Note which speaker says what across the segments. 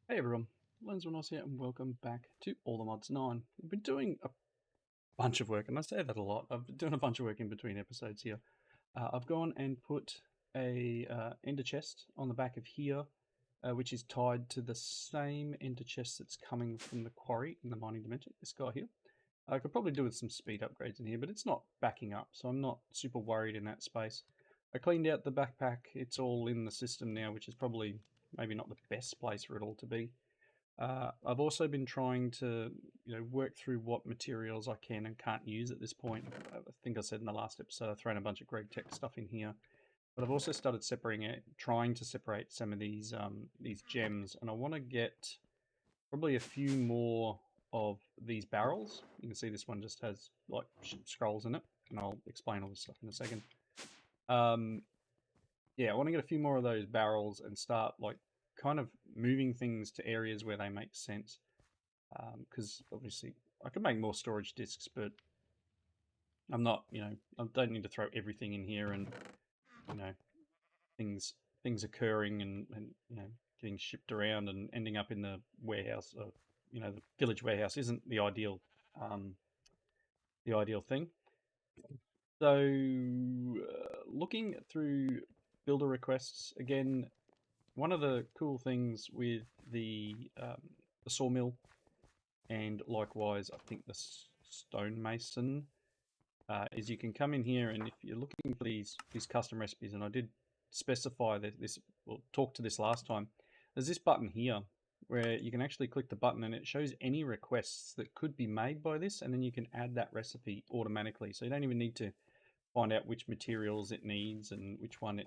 Speaker 1: Hey everyone, Lensmanos here and welcome back to All the Mods 9. I've been doing a bunch of work, and I say that a lot. I've been doing a bunch of work in between episodes here. I've gone and put a ender chest on the back of here, which is tied to the same ender chest that's coming from the quarry in the mining dimension, this guy here. I could probably do with some speed upgrades in here, but it's not backing up, so I'm not super worried in that space. I cleaned out the backpack, it's all in the system now, which is probably maybe not the best place for it all to be. I've also been trying to, work through what materials I can and can't use at this point. I think I said in the last episode I've thrown a bunch of Greg Tech stuff in here, but I've also started separating it, trying to separate some of these gems, and I want to get probably a few more of these barrels. You can see this one just has like scrolls in it, and I'll explain all this stuff in a second. Um, yeah, I want to get a few more of those barrels and start like kind of moving things to areas where they make sense. Because obviously I can make more storage disks, but I'm not, I don't need to throw everything in here and you know things things occurring and getting shipped around and ending up in the warehouse. The village warehouse isn't um, the ideal thing. So looking through builder requests again, one of the cool things with the sawmill and likewise I think the stonemason is you can come in here, and if you're looking for these custom recipes, and I did specify that this, we'll talk to this last time, there's this button here where you can actually click the button and it shows any requests that could be made by this, and then you can add that recipe automatically, so you don't even need to find out which materials it needs and which one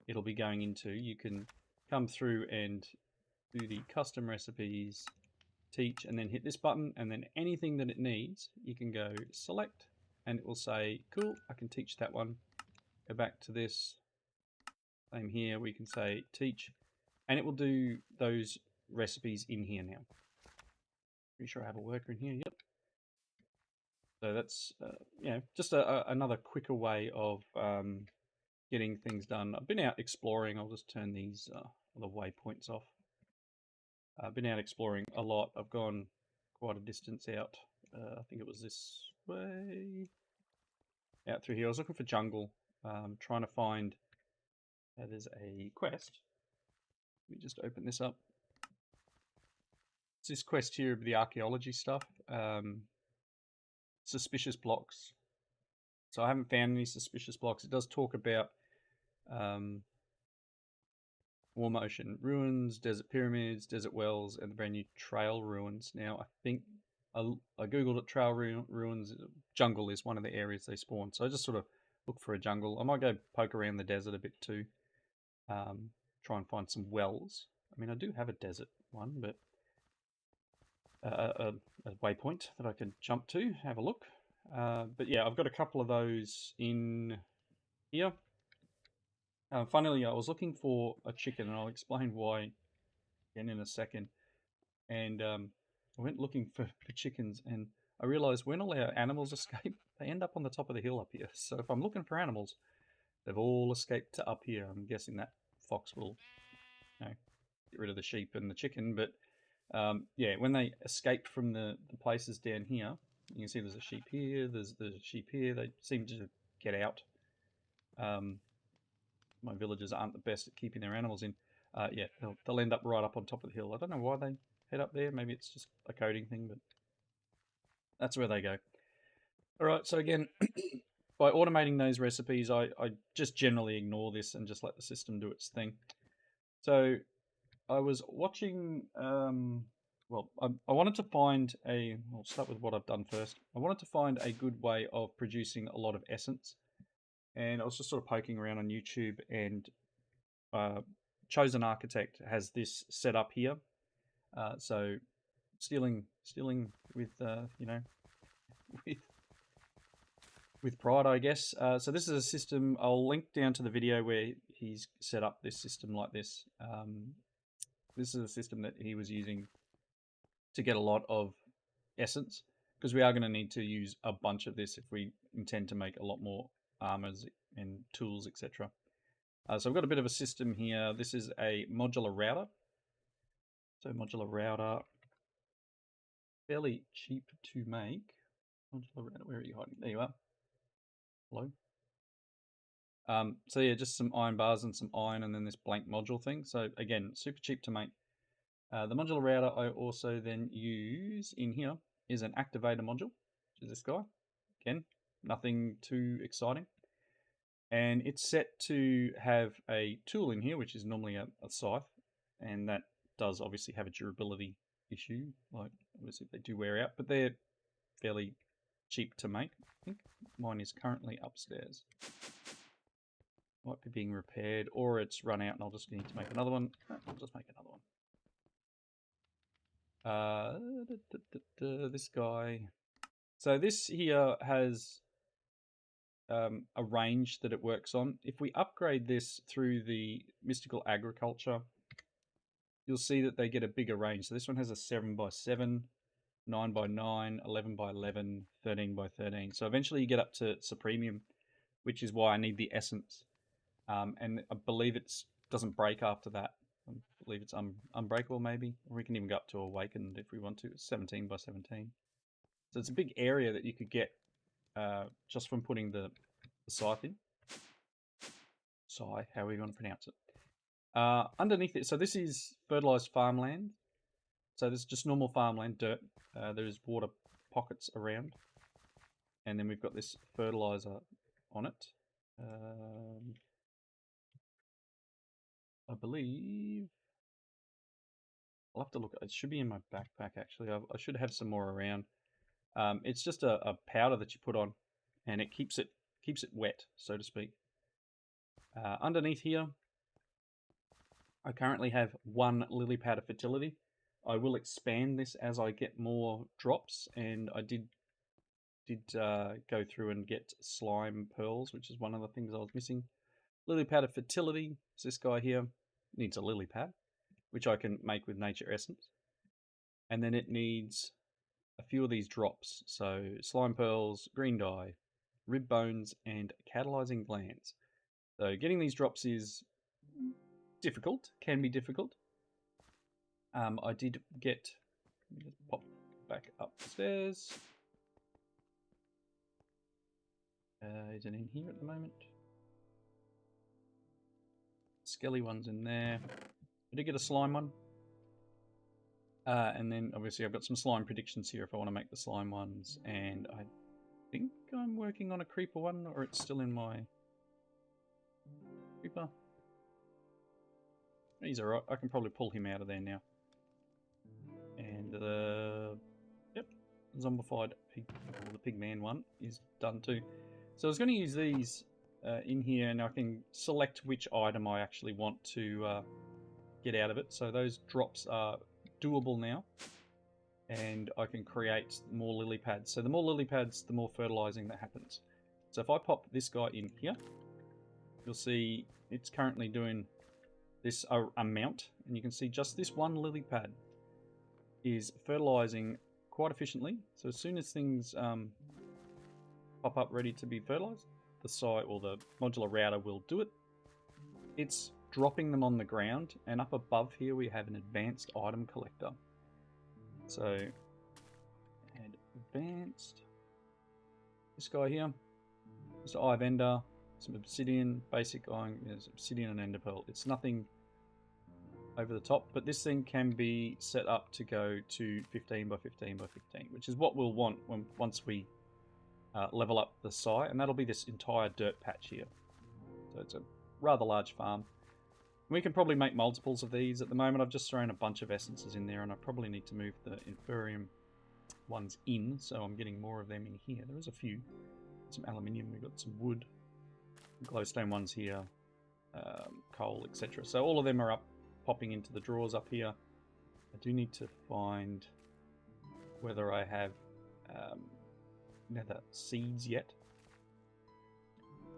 Speaker 1: it'll be going into. You can come through and do the custom recipes, teach, and then hit this button, and then anything that it needs, you can go select, and it will say, cool, I can teach that one. Go back to this. Same here, we can say teach, and it will do those recipes in here now. Pretty sure I have a worker in here, yep. So that's, just another quicker way of getting things done. I've been out exploring. I'll just turn these other waypoints off. I've been out exploring a lot. I've gone quite a distance out. I think it was this way. Out through here. I was looking for jungle, trying to find. There's a quest. Let me just open this up. It's this quest here of the archaeology stuff. Suspicious blocks. So I haven't found any suspicious blocks. It does talk about War Motion ruins, desert pyramids, desert wells, and the brand new trail ruins. Now I think I googled it. Trail ruins. Jungle is one of the areas they spawn. So I just sort of look for a jungle. I might go poke around the desert a bit too. Try and find some wells. I mean, I do have a desert one, but a waypoint that I can jump to, have a look. But yeah, I've got a couple of those in here. Funnily, I was looking for a chicken, and I'll explain why again in a second. And I went looking for chickens, and I realised when all our animals escape, they end up on the top of the hill up here. So if I'm looking for animals, they've all escaped to up here. I'm guessing that fox will, get rid of the sheep and the chicken. But yeah, when they escape from the places down here, you can see there's a sheep here, there's a sheep here. They seem to get out. My villagers aren't the best at keeping their animals in. Yeah, they'll end up right up on top of the hill. I don't know why they head up there. Maybe it's just a coding thing, but that's where they go. All right, so again, by automating those recipes, I just generally ignore this and just let the system do its thing. So I was watching, well, I wanted to find I'll start with what I've done first. I wanted to find a good way of producing a lot of essence. And I was just sort of poking around on YouTube, and Chosen Architect has this set up here. So stealing with, with with pride, I guess. So this is a system. I'll link down to the video where he's set up this system like this. This is a system that he was using to get a lot of essence, because we are going to need to use a bunch of this if we intend to make a lot more armors and tools, etc. So I've got a bit of a system here. This is a modular router. So modular router, fairly cheap to make. Modular router, where are you hiding? There you are. Hello. So yeah, just some iron bars and some iron, and then this blank module thing. So again, super cheap to make. The modular router I also then use in here is an activator module, which is this guy. Again, nothing too exciting. And it's set to have a tool in here, which is normally a scythe, and that does obviously have a durability issue. Like, obviously they do wear out, but they're fairly cheap to make. I think mine is currently upstairs. Might be being repaired, or it's run out and I'll just need to make another one. I'll just make another one. This guy. So this here has a range that it works on. If we upgrade this through the mystical agriculture, you'll see that they get a bigger range. So this one has a 7x7, 9x9, 11x11, 13x13. So eventually you get up to Supremium, which is why I need the essence. And I believe it doesn't break after that. I believe it's unbreakable maybe. Or we can even go up to Awakened if we want to. It's 17x17. So it's a big area that you could get just from putting the scythe in. Scythe, however you want to pronounce it. Underneath it, so this is fertilized farmland. So this is just normal farmland, dirt. There's water pockets around. And then we've got this fertilizer on it. I believe I'll have to look. It should be in my backpack actually. I should have some more around. It's just a powder that you put on, and it keeps it wet, so to speak. Underneath here, I currently have 1 lily pad of fertility. I will expand this as I get more drops, and I did go through and get slime pearls, which is one of the things I was missing. Lily pad of fertility. So this guy here needs a lily pad, which I can make with nature essence. And then it needs a few of these drops. So slime pearls, green dye, rib bones, and catalyzing glands. So getting these drops is difficult, can be difficult. I did get, let me just pop back upstairs. Is it in here at the moment? Skelly one's in there. I did get a slime one. And then obviously I've got some slime predictions here if I want to make the slime ones. And I think I'm working on a creeper one, or it's still in my creeper. He's alright. I can probably pull him out of there now. And yep, zombified pig, the pigman one is done too. So I was going to use these in here, and I can select which item I actually want to get out of it. So those drops are doable now, and I can create more lily pads. So the more lily pads, the more fertilizing that happens. So if I pop this guy in here, you'll see it's currently doing this amount, and you can see just this one lily pad is fertilizing quite efficiently. So as soon as things pop up ready to be fertilized, the site or the modular router will do it. It's dropping them on the ground, and up above here we have an advanced item collector. So advanced, this guy here, Mr. Eye Vendor, some obsidian, basic iron, there's obsidian and ender pearl. It's nothing over the top, but this thing can be set up to go to 15 by 15 by 15, which is what we'll want once we level up the site, and that'll be this entire dirt patch here. So it's a rather large farm. We can probably make multiples of these. At the moment I've just thrown a bunch of essences in there, and I probably need to move the inferium ones in, so I'm getting more of them in here. There is a few. Some aluminium, we've got some wood, glowstone ones here, coal, etc. So all of them are up, popping into the drawers up here. I do need to find whether I have nether seeds yet.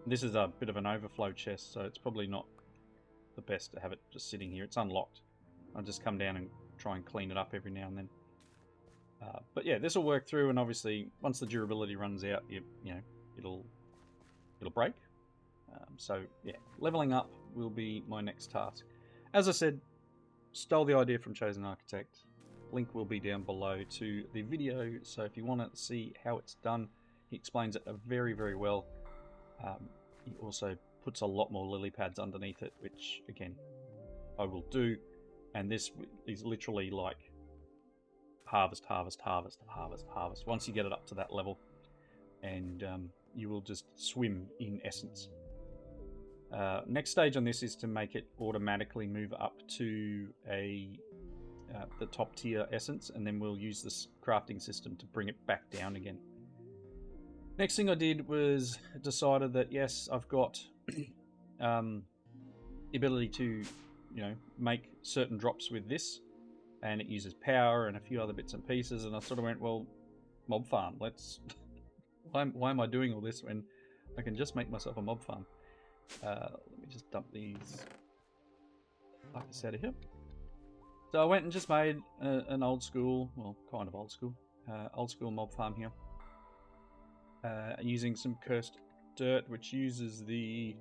Speaker 1: This is a bit of an overflow chest, so it's probably not the best to have it just sitting here. It's unlocked. I'll just come down and try and clean it up every now and then. But yeah, this will work through, and obviously once the durability runs out, you know, it'll break. So yeah, leveling up will be my next task. As I said, stole the idea from Chosen Architect. Link will be down below to the video, so if you want to see how it's done, he explains it very, very well. He also puts a lot more lily pads underneath it, which again I will do, and this is literally like harvest, harvest, harvest, harvest, harvest once you get it up to that level, and you will just swim in essence. Next stage on this is to make it automatically move up to the top tier essence, and then we'll use this crafting system to bring it back down again. Next thing I did was decided that yes, I've got the ability to, make certain drops with this, and it uses power and a few other bits and pieces, and I sort of went, well, mob farm, let's why am I doing all this when I can just make myself a mob farm? Let me just dump these like this out of here. So I went and just made an old school, well, kind of old school mob farm here, using some cursed dirt, which uses the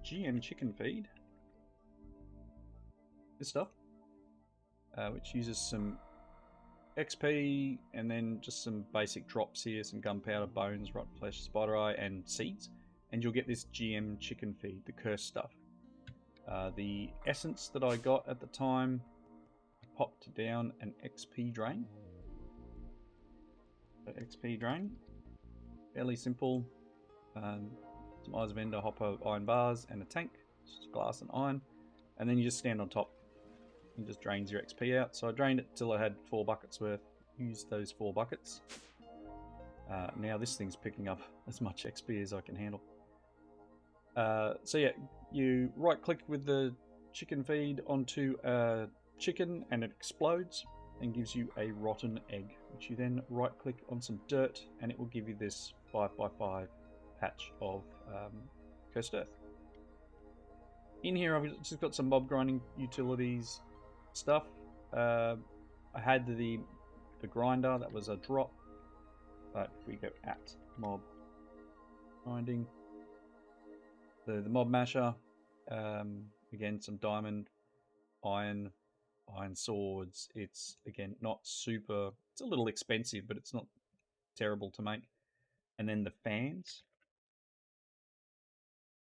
Speaker 1: GM chicken feed, this stuff, which uses some XP and then just some basic drops here, some gunpowder, bones, rotten flesh, spider eye, and seeds, and you'll get this GM chicken feed, the cursed stuff. The essence that I got at the time popped down an XP drain. So XP drain, fairly simple. Some eyes of ender, hopper, iron bars, and a tank, just glass and iron, and then you just stand on top. It just drains your XP out. So I drained it till I had 4 buckets worth. Used those 4 buckets. Now this thing's picking up as much XP as I can handle. So yeah, you right click with the chicken feed onto a chicken and it explodes and gives you a rotten egg, which you then right click on some dirt and it will give you this 5x5 patch of cursed earth. In here I've just got some mob grinding utilities stuff. I had the grinder, that was a drop, but if we go at mob grinding, the mob masher, again some diamond, iron swords. It's again not super, it's a little expensive, but it's not terrible to make. And then the fans,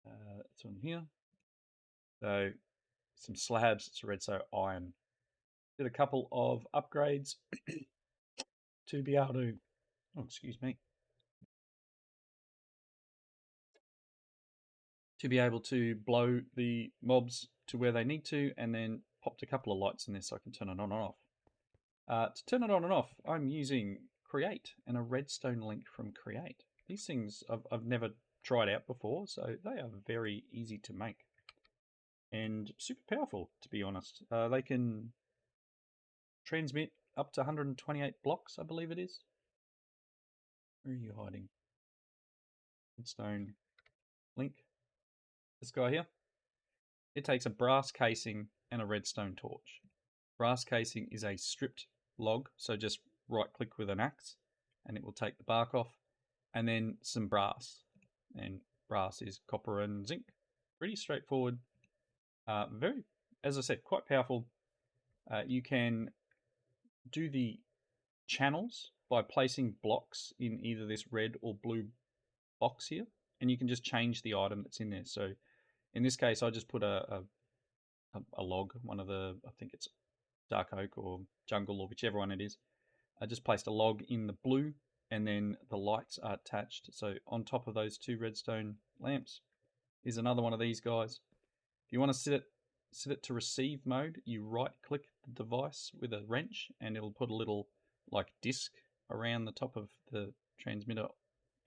Speaker 1: it's on here. So some slabs, it's redstone iron. Did a couple of upgrades to be able to, to be able to blow the mobs to where they need to, and then popped a couple of lights in this so I can turn it on and off. To turn it on and off, I'm using Create and a redstone link from Create. These things I've never tried out before, so they are very easy to make and super powerful, to be honest. They can transmit up to 128 blocks, I believe it is. Where are you hiding? Redstone link. This guy here. It takes a brass casing and a redstone torch. Brass casing is a stripped log, so just right click with an axe and it will take the bark off, and then some brass, and brass is copper and zinc. Pretty straightforward. Very, as I said, quite powerful. You can do the channels by placing blocks in either this red or blue box here, and you can just change the item that's in there. So in this case I just put a log, one of the, I think it's dark oak or jungle or whichever one it is. I just placed a log in the blue, and then the lights are attached. So on top of those 2 redstone lamps is another one of these guys. If you want to set it to receive mode, you right click the device with a wrench and it'll put a little like disc around the top of the transmitter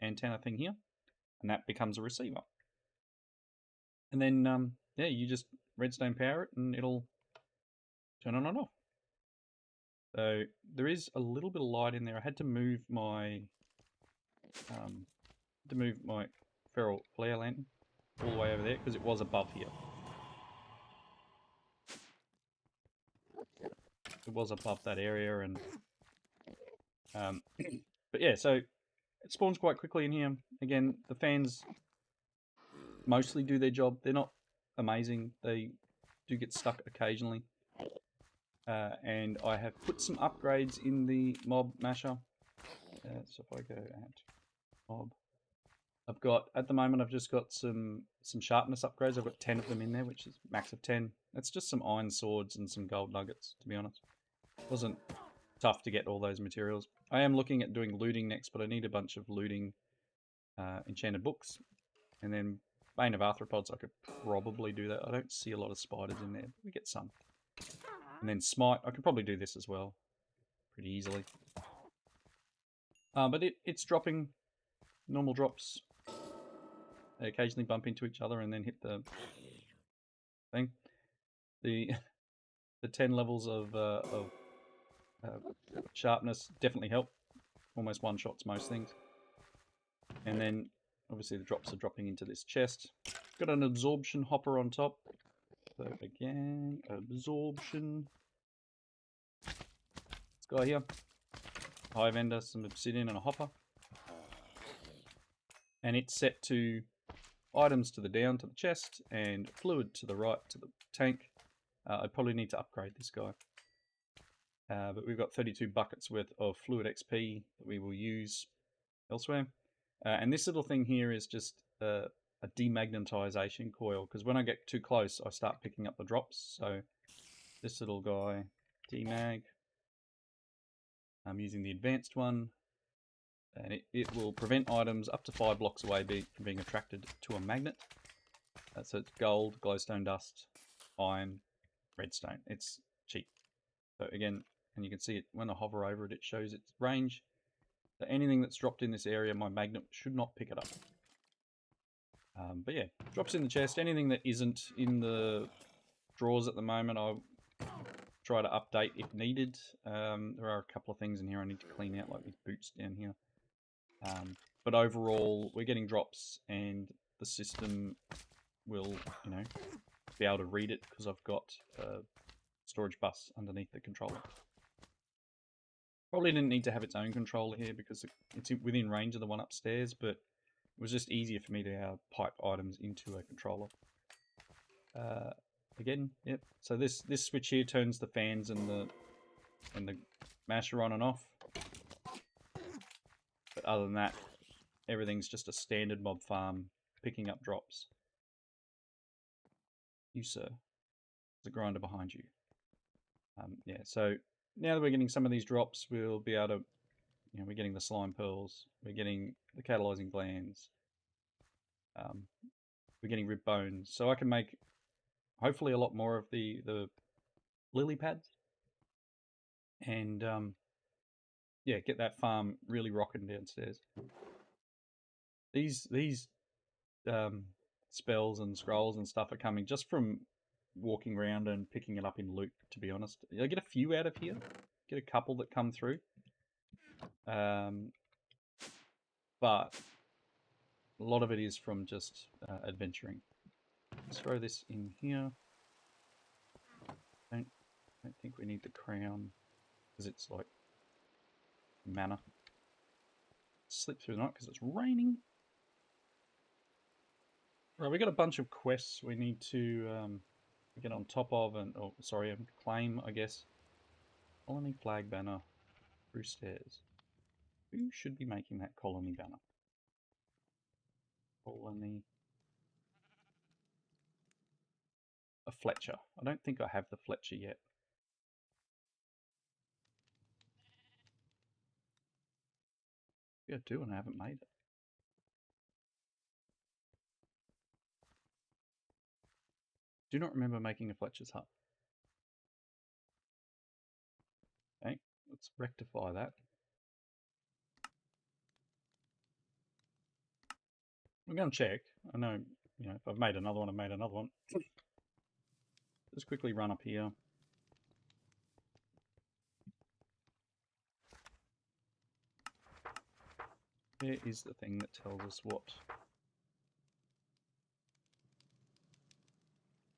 Speaker 1: antenna thing here, and that becomes a receiver. And then yeah, you just redstone power it and it'll turn on and off. So there is a little bit of light in there. I had to move my feral flare lantern all the way over there because it was above here. It was above that area, and but yeah, so it spawns quite quickly in here. Again, the fans mostly do their job. They're not amazing. They do get stuck occasionally. And I have put some upgrades in the mob masher. So if I go at mob, I've got, at the moment, I've just got some sharpness upgrades. I've got 10 of them in there, which is max of 10. That's just some iron swords and some gold nuggets, to be honest. It wasn't tough to get all those materials. I am looking at doing looting next, but I need a bunch of looting enchanted books. And then Bane of Arthropods, I could probably do that. I don't see a lot of spiders in there, but we get some. And then Smite, I could probably do this as well, pretty easily. But it's dropping normal drops. They occasionally bump into each other and then hit the thing. The 10 levels of sharpness definitely help. Almost one-shots most things. And then, obviously, the drops are dropping into this chest. Got an absorption hopper on top. So, again, absorption. This guy here. Hive ender, some obsidian, and a hopper. And it's set to items to the down to the chest and fluid to the right to the tank. I probably need to upgrade this guy. But we've got 32 buckets worth of fluid XP that we will use elsewhere. And this little thing here is just a demagnetization coil, because when I get too close, I start picking up the drops. So this little guy, demag, I'm using the advanced one, and it will prevent items up to 5 blocks away from being attracted to a magnet. So it's gold, glowstone dust, iron, redstone. It's cheap. So again, and you can see it when I hover over it, it shows its range. So anything that's dropped in this area, my magnet should not pick it up. But yeah, drops in the chest. Anything that isn't in the drawers at the moment, I'll try to update if needed. There are a couple of things in here I need to clean out, like these boots down here. But overall, we're getting drops, and the system will, be able to read it because I've got a storage bus underneath the controller. Probably didn't need to have its own controller here because it's within range of the one upstairs, but it was just easier for me to pipe items into a controller. Again, yep. So this switch here turns the fans and the masher on and off. But other than that, everything's just a standard mob farm picking up drops. You, sir. There's a grinder behind you. Yeah, so now that we're getting some of these drops, we'll be able to, we're getting the slime pearls, we're getting the catalyzing glands, we're getting rib bones. So I can make, hopefully, a lot more of the lily pads. And, yeah, get that farm really rocking downstairs. These spells and scrolls and stuff are coming just from walking around and picking it up in loot, to be honest. I get a few out of here. Get a couple that come through. But a lot of it is from just adventuring. Let's throw this in here. Don't think we need the crown because it's like mana. Slip through the night because it's raining. Right, we got a bunch of quests we need to get on top of and claim, I guess. Colony flag banner through stairs. Who should be making that colony banner? Colony. A Fletcher. I don't think I have the Fletcher yet. Yeah, I do, and I haven't made it. Do not remember making a Fletcher's hut. Okay, let's rectify that. We're going to check. I know, if I've made another one, I've made another one. Just quickly run up here. Where is the thing that tells us what?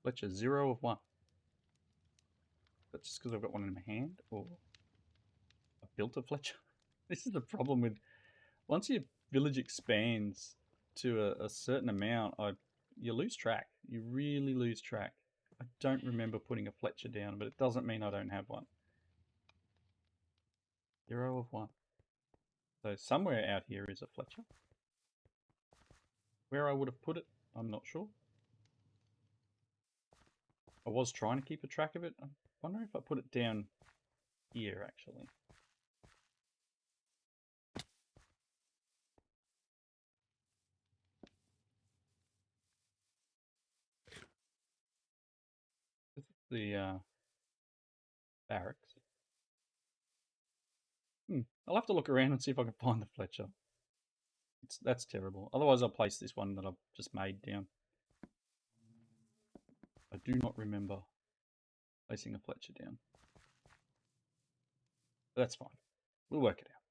Speaker 1: Fletcher 0 of 1. That's just because I've got one in my hand, or I built a Fletcher. This is the problem with, once your village expands to a certain amount, you lose track. You really lose track. I don't remember putting a Fletcher down, but it doesn't mean I don't have one. 0 of 1. So somewhere out here is a Fletcher. Where I would have put it, I'm not sure. I was trying to keep a track of it. I wonder if I put it down here, actually. This is the barracks. I'll have to look around and see if I can find the Fletcher. That's terrible. Otherwise, I'll place this one that I've just made down. I do not remember placing a Fletcher down. But that's fine. We'll work it out.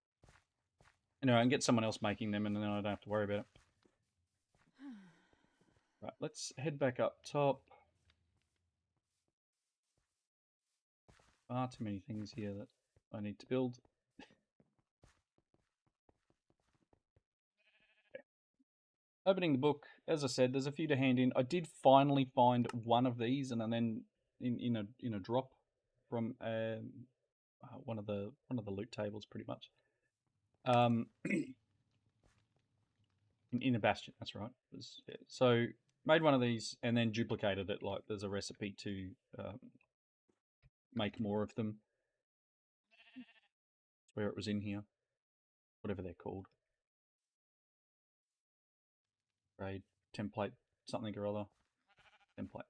Speaker 1: Anyway, I can get someone else making them and then I don't have to worry about it. Right, let's head back up top. Far too many things here that I need to build. Okay. Opening the book, as I said, there's a few to hand in. I did finally find one of these, and then in a drop from one of the loot tables, pretty much. In a bastion, that's right. Yeah. So made one of these and then duplicated it. Like there's a recipe to make more of them. Where it was in here, whatever they're called. Grade, template, something or other. Template.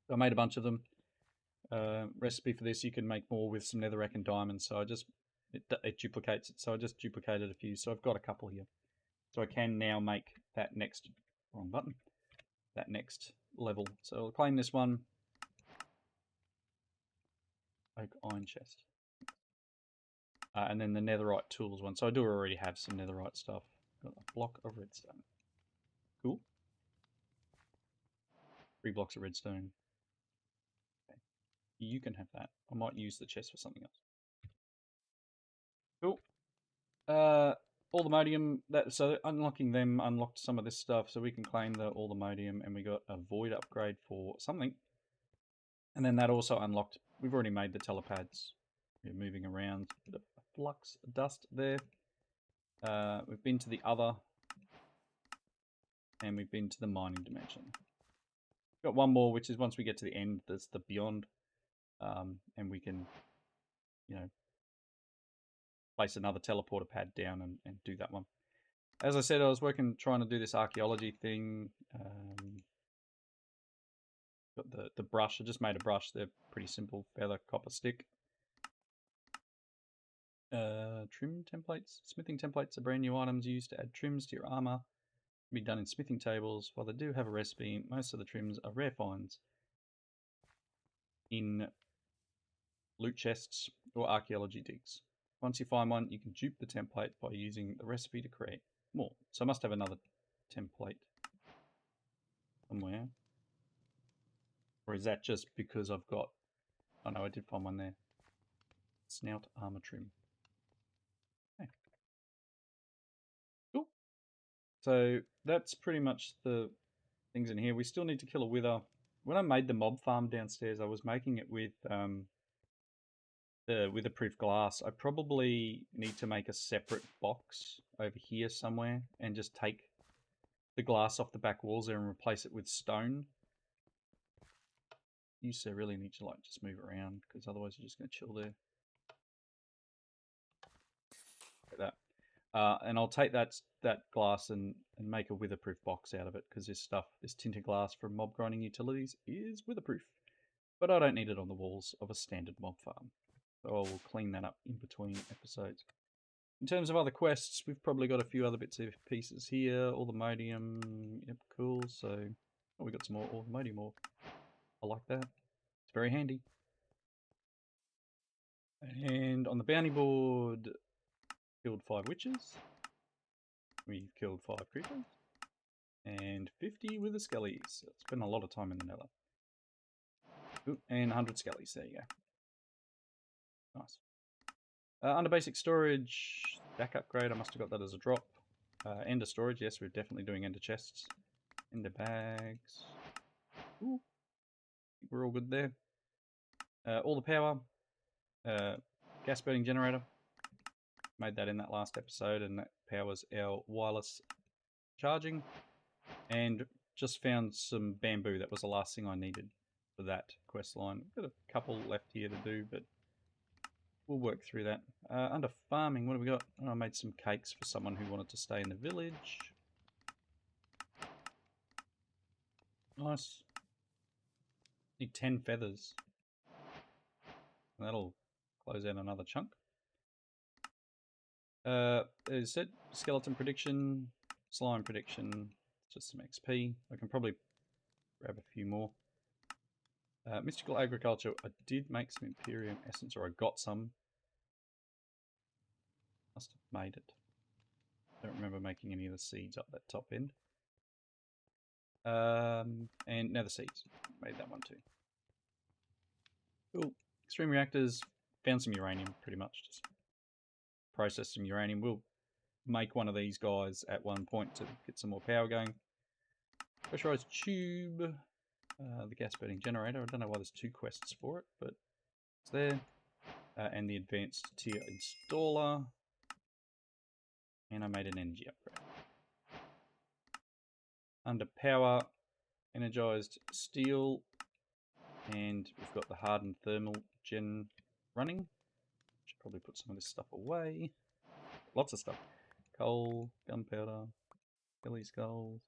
Speaker 1: So I made a bunch of them. Recipe for this, you can make more with some netherrack and diamonds. So it duplicates it. So I just duplicated a few. So I've got a couple here. So I can now make that next, wrong button, that next level. So I'll claim this one. Oak iron chest. And then the netherite tools one. So I do already have some netherite stuff. Got a block of redstone. Cool. 3 blocks of redstone. Okay. You can have that. I might use the chest for something else. Cool. All the modium, so unlocking them unlocked some of this stuff, so we can claim all the modium, and we got a void upgrade for something. And then that also unlocked, we've already made the telepads. We're moving around, bit of flux dust there. We've been to the other, and we've been to the mining dimension. Got one more, which is once we get to the end, there's the beyond, and we can, place another teleporter pad down and do that one. As I said, I was trying to do this archaeology thing. Got the brush. I just made a brush. They're pretty simple. Feather, copper stick. Trim templates. Smithing templates are brand new items used to add trims to your armor. Can be done in smithing tables. While they do have a recipe, most of the trims are rare finds in loot chests or archaeology digs. Once you find one, you can dupe the template by using the recipe to create more. So I must have another template somewhere. Or is that just because I've got... Oh no, I did find one there. Snout armor trim. Okay. Cool. So that's pretty much the things in here. We still need to kill a wither. When I made the mob farm downstairs, I was making it with the wither-proof glass. I probably need to make a separate box over here somewhere and just take the glass off the back walls there and replace it with stone. You so really need to like just move around because otherwise you're just going to chill there. Like that. And I'll take that glass and make a wither-proof box out of it because this tinted glass from mob grinding utilities is wither-proof. But I don't need it on the walls of a standard mob farm. So I will clean that up in between episodes. In terms of other quests, we've probably got a few other bits of pieces here. All the modium, yep, cool. So, oh, we got some more all the modium ore. I like that. It's very handy. And on the bounty board, killed 5 witches. We've killed 5 creepers. And 50 wither skellies. So it's been a lot of time in the nether. Ooh, and 100 skellies. There you go. Nice. Under basic storage, back upgrade, I must have got that as a drop. Ender storage, yes, we're definitely doing ender chests. Ender bags. Ooh. We're all good there. All the power. Gas burning generator. Made that in that last episode, and that powers our wireless charging. And just found some bamboo. That was the last thing I needed for that quest line. Got a couple left here to do, but we'll work through that. Under farming, what have we got? Oh, I made some cakes for someone who wanted to stay in the village. Nice. Need 10 feathers. And that'll close out another chunk. As I said, skeleton prediction, slime prediction, just some XP. I can probably grab a few more. Mystical agriculture, I did make some Imperium essence, or I got some. Must have made it. Don't remember making any of the seeds up that top end. And nether seeds, made that one too. Cool. Extreme reactors, found some uranium pretty much. Just processed some uranium. We'll make one of these guys at one point to get some more power going. Pressurized tube, the gas burning generator. I don't know why there's 2 quests for it, but it's there. And the advanced tier installer. And I made an energy upgrade. Under power, energized steel, and we've got the hardened thermal gen running. Should probably put some of this stuff away. Lots of stuff. Coal, gunpowder, belly skulls,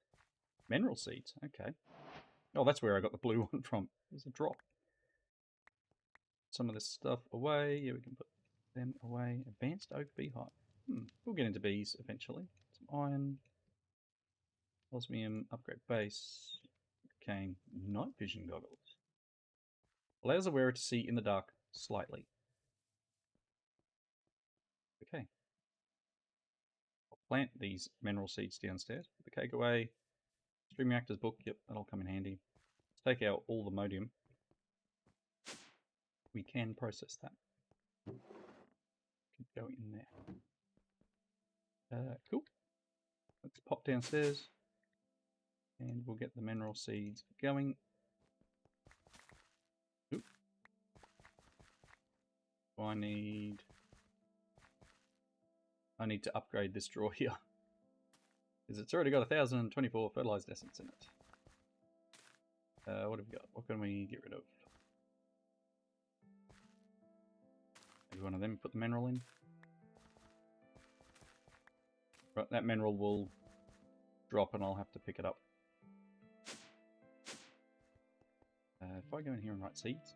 Speaker 1: mineral seeds. Okay. Oh, that's where I got the blue one from. There's a drop. Some of this stuff away. Yeah, we can put them away. Advanced oak beehive. We'll get into bees eventually. Some iron. Osmium, upgrade base. Cane, night vision goggles. Allows the wearer to see in the dark slightly. Okay. I'll plant these mineral seeds downstairs. Put the cake away. Stream reactors book. Yep, that'll come in handy. Let's take out all the modium. We can process that. Could go in there. Cool. Let's pop downstairs. And we'll get the mineral seeds going. Oop. I need to upgrade this drawer here. Because it's already got 1024 fertilized essence in it. What have we got? What can we get rid of? Maybe one of them, put the mineral in. Right, that mineral will drop and I'll have to pick it up. If I go in here and write seeds.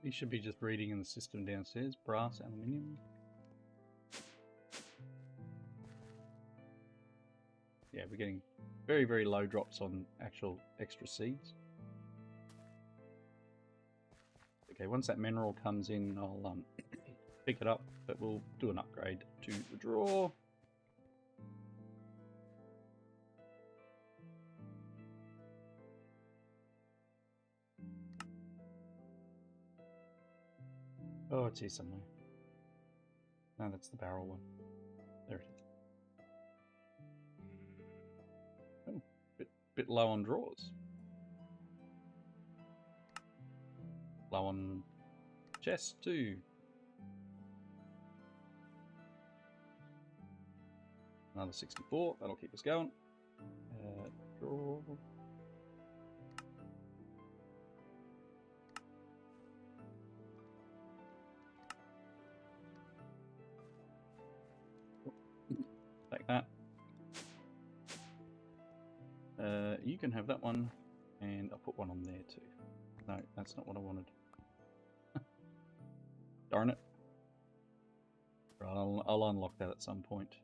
Speaker 1: These should be just breeding in the system downstairs. Brass, aluminium. Yeah, we're getting very, very low drops on actual extra seeds. Okay, once that mineral comes in, I'll pick it up, but we'll do an upgrade to the drawer. Oh, it's here somewhere. No, that's the barrel one. There it is. Oh, bit low on drawers. Low on chest too. Another 64, that'll keep us going. Drawer. Take that. You can have that one, and I'll put one on there too. No, that's not what I wanted. Darn it. Right, I'll unlock that at some point.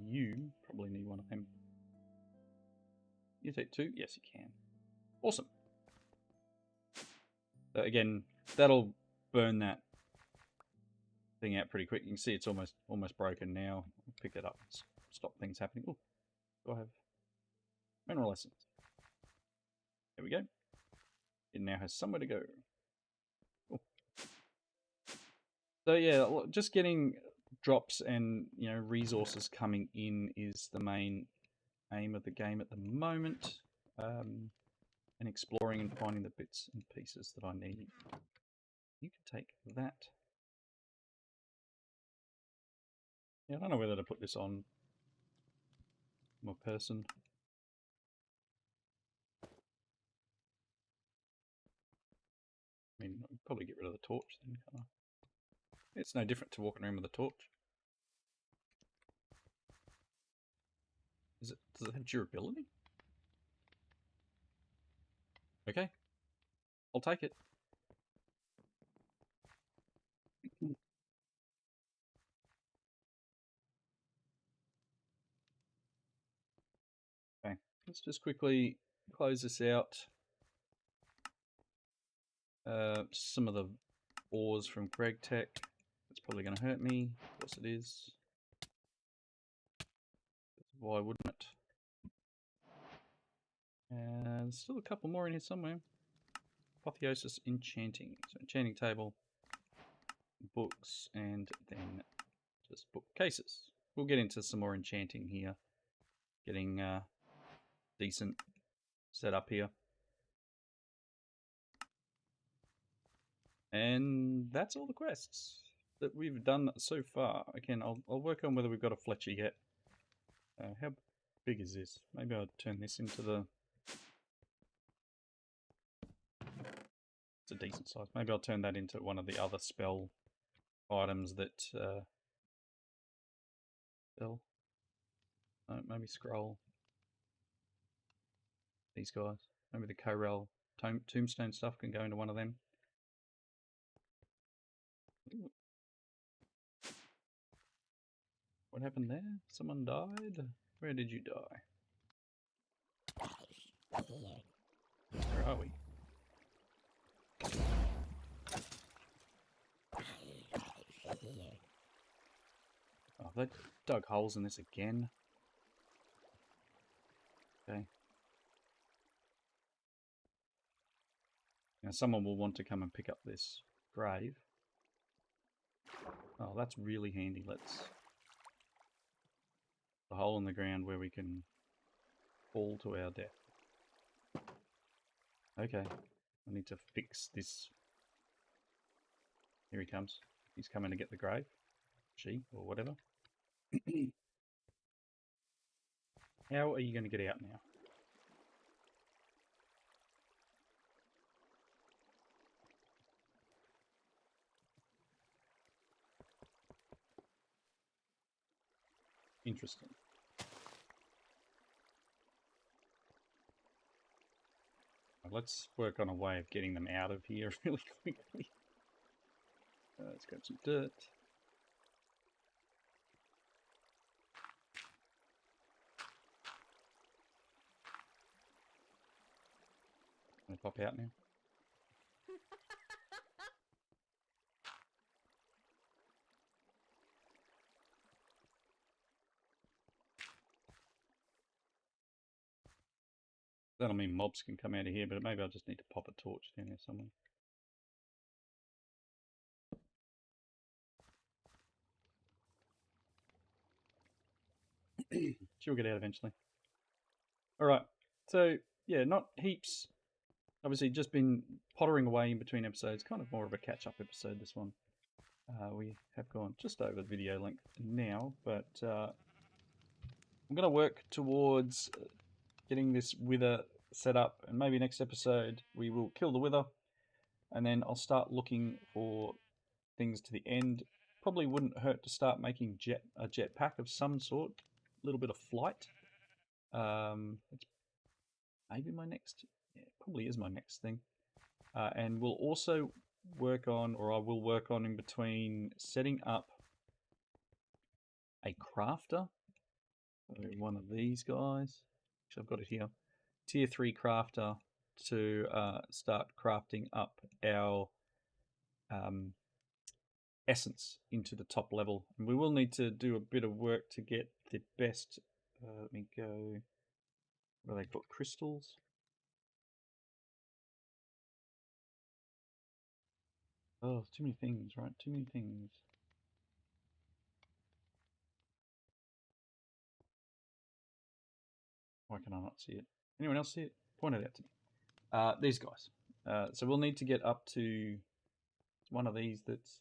Speaker 1: You probably need one of them. You take 2? Yes, you can. Awesome. So again, that'll burn that thing out pretty quick. You can see it's almost broken now. I'll pick it up, stop things happening. Oh, do I have mineral essence? There we go. It now has somewhere to go. Cool. So yeah, just getting drops and resources coming in is the main aim of the game at the moment, and exploring and finding the bits and pieces that I need. You can take that. Yeah, I don't know whether to put this on my person. I mean, I'd probably get rid of the torch then, can't I? It's no different to walking around with a torch. Does it have durability? Okay. I'll take it. Okay. Let's just quickly close this out. Some of the ores from Gregtech. It's probably going to hurt me. Of course it is. Why wouldn't it? There's still a couple more in here somewhere. Apotheosis Enchanting. So enchanting table, books, and then just bookcases. We'll get into some more enchanting here. Getting decent setup here. And that's all the quests that we've done so far. Again, I'll work on whether we've got a Fletcher yet. How big is this? Maybe I'll turn this into the... It's a decent size. Maybe I'll turn that into one of the other spell items that spell. No, maybe scroll. These guys. Maybe the Corel tombstone stuff can go into one of them. Ooh. What happened there? Someone died? Where did you die? Where are we? Oh, they dug holes in this again. Okay. Now someone will want to come and pick up this grave. Oh, that's really handy. Let's... The hole in the ground where we can fall to our death. Okay. I need to fix this. Here he comes. He's coming to get the grave. She, or whatever. How are you going to get out now? Interesting. Let's work on a way of getting them out of here really quickly. Let's grab some dirt. Can I pop out now? That'll mean mobs can come out of here, but maybe I'll just need to pop a torch down there somewhere. She'll get out eventually. Alright, so yeah, not heaps. Obviously just been pottering away in between episodes, kind of more of a catch-up episode this one. We have gone just over video length now, but I'm going to work towards getting this wither set up, and maybe next episode we will kill the wither, and then I'll start looking for things to the end. Probably wouldn't hurt to start making a jetpack of some sort, a little bit of flight. It's maybe my next, yeah, it probably is my next thing. And we'll also work on, or I will work on in between, setting up a crafter. One of these guys. Actually, I've got it here. Tier 3 crafter to start crafting up our essence into the top level. And we will need to do a bit of work to get the best. Let me go. Where they put crystals. Oh, too many things, right? Too many things. Why can I not see it? Anyone else see it? Point it out to me. These guys. So we'll need to get up to one of these that's...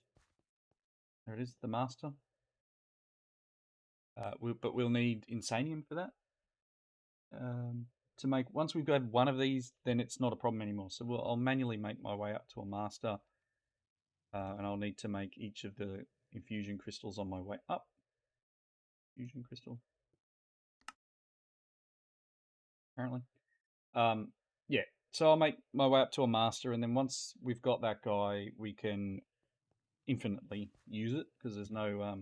Speaker 1: There it is, the master. But we'll need Insanium for that. To make... Once we've got one of these, then it's not a problem anymore. So I'll manually make my way up to a master. And I'll need to make each of the infusion crystals on my way up. Fusion crystal. Apparently. Yeah, so I'll make my way up to a master, and then once we've got that guy, we can infinitely use it because there's no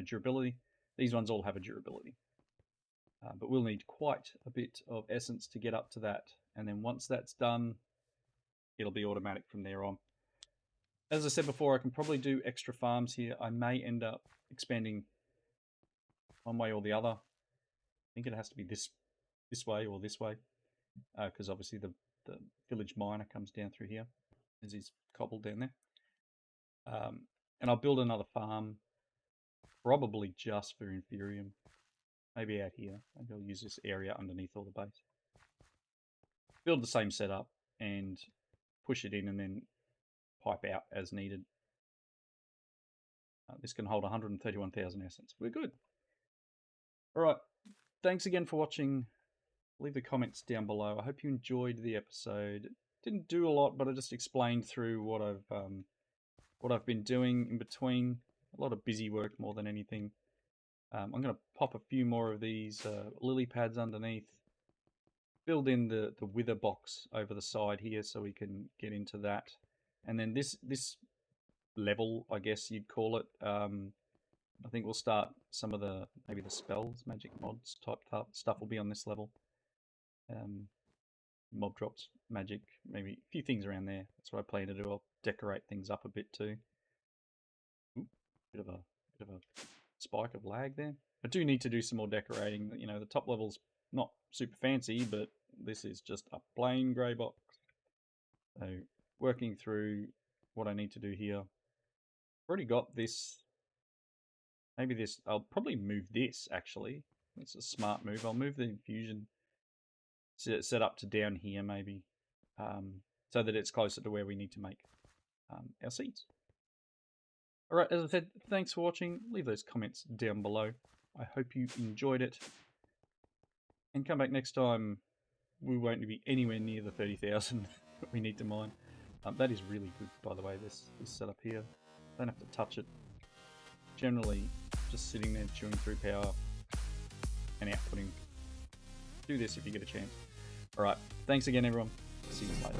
Speaker 1: durability. These ones all have a durability, but we'll need quite a bit of essence to get up to that, and then once that's done, it'll be automatic from there on. As I said before, I can probably do extra farms here. I may end up expanding one way or the other. I think it has to be this way or this way, because obviously the village miner comes down through here, as he's cobbled down there. And I'll build another farm, probably just for Inferium. Maybe out here. Maybe I'll use this area underneath all the base. Build the same setup and push it in and then pipe out as needed. This can hold 131,000 essence. We're good. Alright, thanks again for watching. Leave the comments down below. I hope you enjoyed the episode. Didn't do a lot, but I just explained through what I've been doing in between. A lot of busy work more than anything. I'm going to pop a few more of these lily pads underneath. Build in the wither box over the side here so we can get into that. And then this level, I guess you'd call it, I think we'll start some of maybe the spells, magic mods type stuff will be on this level. Mob drops, magic, maybe a few things around there. That's what I plan to do. I'll decorate things up a bit too. Ooh, bit of a spike of lag there. I do need to do some more decorating. You know, the top level's not super fancy, but this is just a plain grey box. So working through what I need to do here. I've already got this. Maybe this, I'll probably move this actually. It's a smart move. I'll move the infusion set up to down here maybe, so that it's closer to where we need to make our seeds. Alright, as I said, thanks for watching. Leave those comments down below. I hope you enjoyed it. And come back next time. We won't be anywhere near the 30,000 that we need to mine. That is really good, by the way, this setup here. Don't have to touch it. Generally, just sitting there chewing through power and outputting. Do this if you get a chance. Alright, thanks again everyone. See you later.